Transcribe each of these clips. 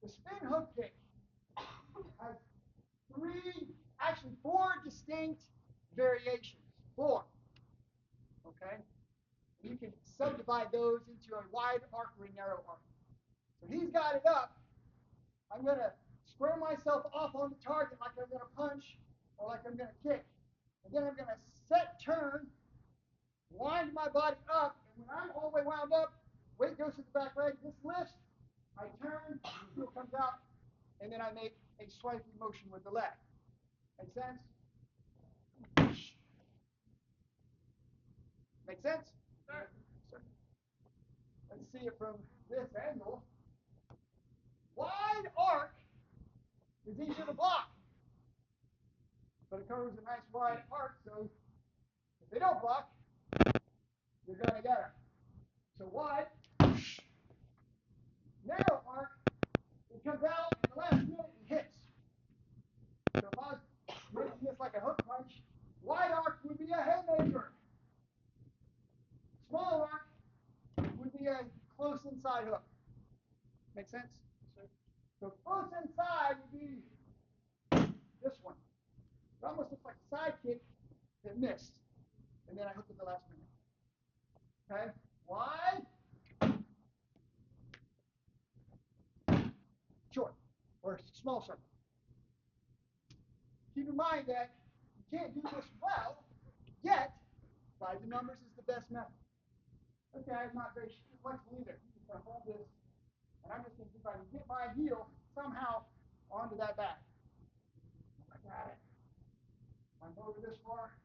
The spin hook kick has four distinct variations. Four. Okay? You can subdivide those into a wide arc or a narrow arc. So he's got it up. I'm going to square myself off on the target like I'm going to punch or like I'm going to kick. And then I'm going to set turn, wind my body up, and when I'm all the way wound up, weight goes to the back leg, this lifts, I turn, the heel comes out, and then I make a swiping motion with the leg. Make sense? Make sense? Sure. Let's see it from this angle. Wide arc is easier to block, but it covers a nice wide arc, so if they don't block, you're going to get them. So wide, narrow arc, it comes out in the last minute and hits. So if I was making this like a hook punch, wide arc would be a haymaker. Small arc would be a close inside hook. Make sense? So close inside would be this one. It almost looks like a side kick that missed. And then I hooked at the last minute. Okay? Wide. Short. Or small circle. Keep in mind that you can't do this well, yet by the numbers is the best method. Okay, I'm not very flexible either. I'm just going to hold this, and I'm just going to see if I can get my heel somehow onto that back. I got it. I'm over this far.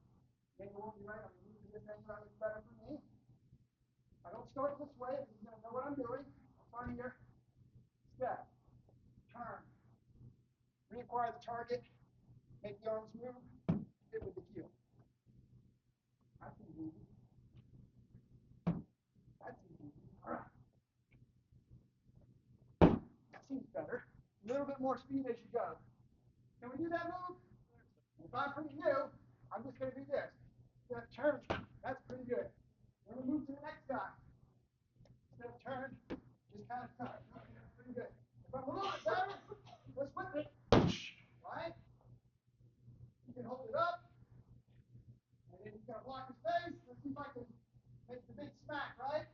Angle won't be right. I'm going to move this angle that looks better for me. I don't start this way. I'm going to know what I'm doing. I'll start here. Step. Turn. Reacquire the target. Make the arms move. Hit with the heel. That's easy. That's easy. All right. That seems better. A little bit more speed as you go. Can we do that move? If I'm pretty new, I'm just going to do this. Step, turn. That's pretty good. Then we move to the next guy. Step, turn. Just kind of touch. Pretty good. If I'm a little bit better, let's whip it. Right? You can hold it up. And then you've got to block his face. Let's see if I can make the big smack, right?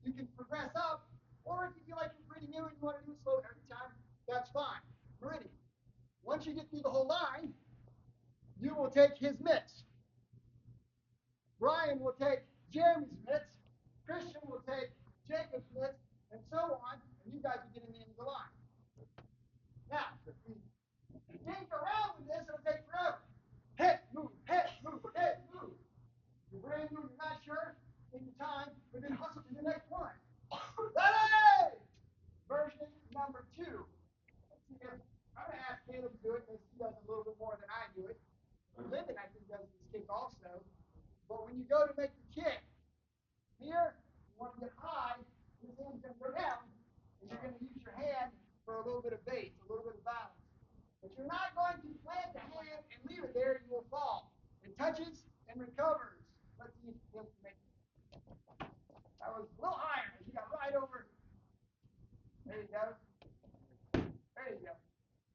You can progress up, or if you feel like you're pretty new and you want to do it slow every time, that's fine. Meridian. Once you get through the whole line, you will take his mitts. Brian will take Jeremy's mitts. Christian will take Jacob's mitts, and so on, and you guys will get in the end of the line. Now, if you dink around with this, it'll take forever. Hit, move, hit, move, hit, move. You're brand new, you're not sure, take your time, but then hustle to the next one. Ready! Version number 2. Let's see if I'm going to ask Caleb to do it because he does a little bit more than I do it. Lyndon, I think, does this kick also. But when you go to make the kick, here, you want to get high, this hand's going to go down, and you're going to use your hand for a little bit of base, a little bit of balance. But you're not going to plant the hand and leave it there, you will fall. It touches and recovers. Let's see if you can make it. That was a little higher. You got right over. There you go. There you go.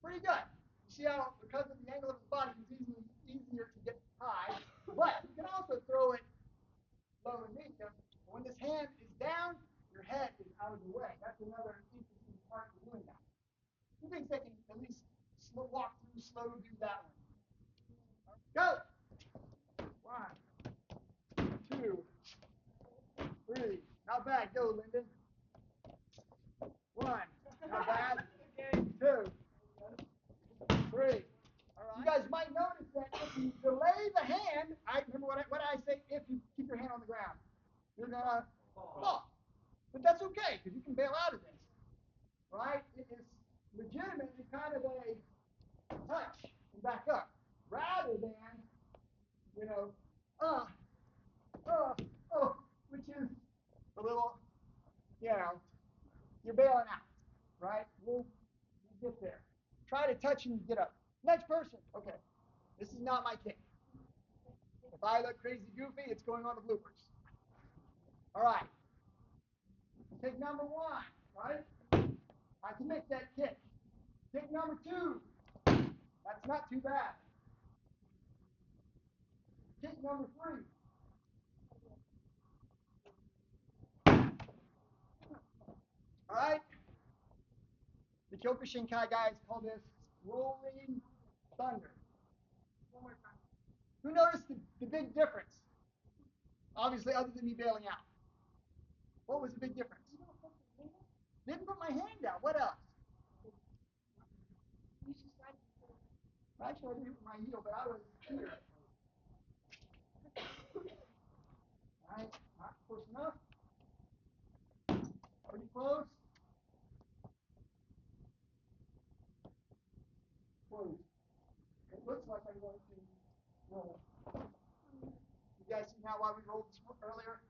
Pretty good. You see how, because of the angle of his body, it's easier to get high. But you can also throw it low and medium. When this hand is down, your head is out of the way. That's another interesting part of doing that. Who thinks they can at least walk through slow do that one? Go! 1, 2, 3. Not bad. Go, Lyndon. 1. Not bad. 2, 3. All right. You guys might notice that if you delay the hand, I remember what I say, if you keep your hand on the ground, you're going to fall. But that's okay, because you can bail out of this. Right? It is legitimately kind of a touch and back up, rather than, which is a little, you're bailing out, right? We'll get there. Try to touch and get up. Next person. Okay. This is not my kick. If I look crazy goofy, it's going on the bloopers. All right. Take number 1, right? I can make that kick. Take number 2. That's not too bad. Kick number 3. All right? The Kyokushinkai guys call this rolling thunder. Who noticed the big difference? Obviously, other than me bailing out. What was the big difference? Didn't put my hand out. What else? Actually, I didn't put my heel, but I was here. All right, not close enough. Pretty close. Close. It looks like I'm going to roll. You guys see now why we rolled this earlier?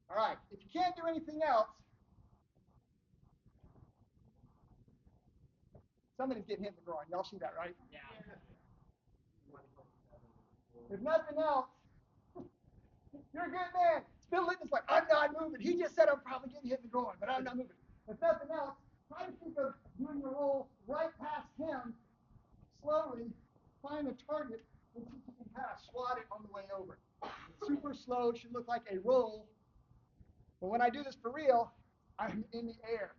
All right. If you can't do anything else, somebody's getting hit in the groin. Y'all see that, right? Yeah. If nothing else, you're a good man. Bill Litton's like, I'm not moving. He just said I'm probably getting hit in the groin, but I'm not moving. If nothing else, try to think of doing your roll right past him, slowly, find a target, and see if you can kind of swat it on the way over. Super slow, should look like a roll. But when I do this for real, I'm in the air,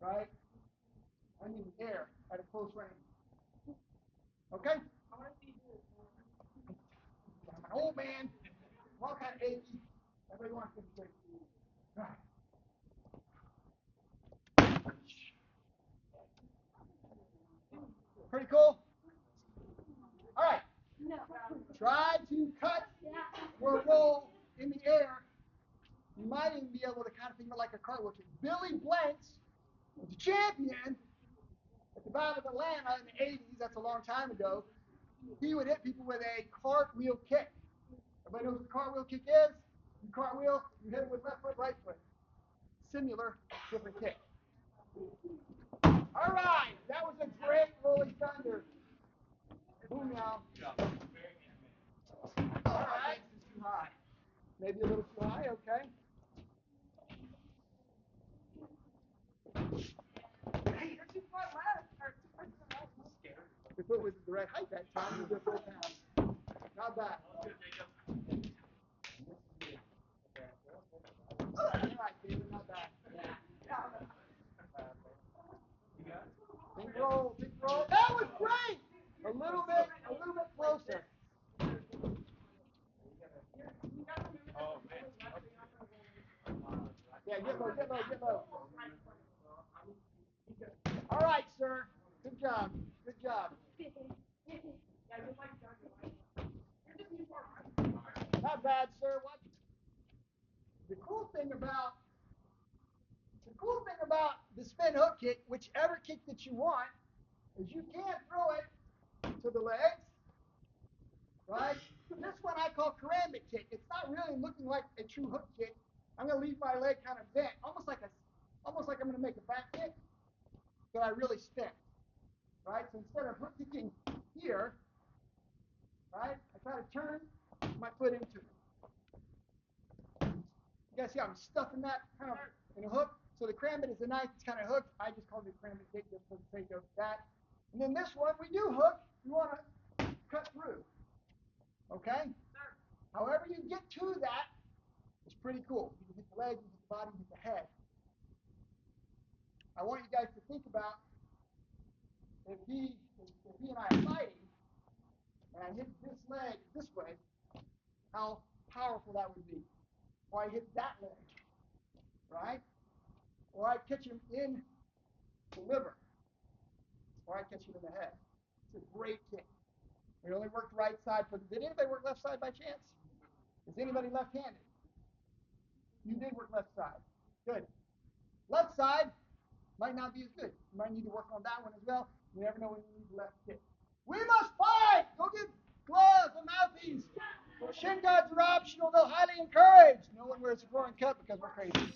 right? I'm in the air at a close range. Okay? I'm an old man. I'm all kind of achy. Everybody wants to be straight. Right. Pretty cool? All right. Try to cut or roll in the air. You might even be able to kind of think of it like a cartwheel kick. Billy Blanks was a champion at the Battle of Atlanta in the 80s. That's a long time ago. He would hit people with a cartwheel kick. Everybody knows what a cartwheel kick is? You cartwheel, you hit it with left foot, right foot. Similar, different kick. All right, that was a great rolling thunder. Boom now. All right, too high. Maybe a little too high, okay. Hey, you're too far left. If it was the right height that time, you'd go down. Not bad. All right, David, not bad. Big roll, big roll. That was great. A little bit closer. Yeah, get low, get low, get low. All right, sir. Good job. Good job. Not bad, sir. What? The cool thing about the spin hook kick, whichever kick that you want, is you can't throw it to the legs, right? This one I call karambit kick. It's not really looking like a true hook kick. I'm going to leave my leg kind of bent, almost like I'm going to make a back kick, but I really spin, right? So instead of hook kicking here, right, I try to turn my foot into it. You guys see I'm stuffing that kind of in a hook. So the karambit is a knife. It's kind of hooked. I just call it a karambit kick just for the sake of that. And then this one, we do hook. You want to cut through. Okay? However you get to that is pretty cool. You can hit the leg, you can hit the body, you hit the head. I want you guys to think about if he and I are fighting, and I hit this leg this way, how powerful that would be. Or I hit that leg, right? Or I catch him in the liver, or I catch him in the head. It's a great kick. We only worked right side. Did anybody work left side by chance? Is anybody left-handed? You did work left side. Good. Left side might not be as good. You might need to work on that one as well. You never know when you need the left kick. We must fight! Go get gloves and mouthpiece. Shin guards are optional, though highly encouraged. No one wears a foreign cut because we're crazy.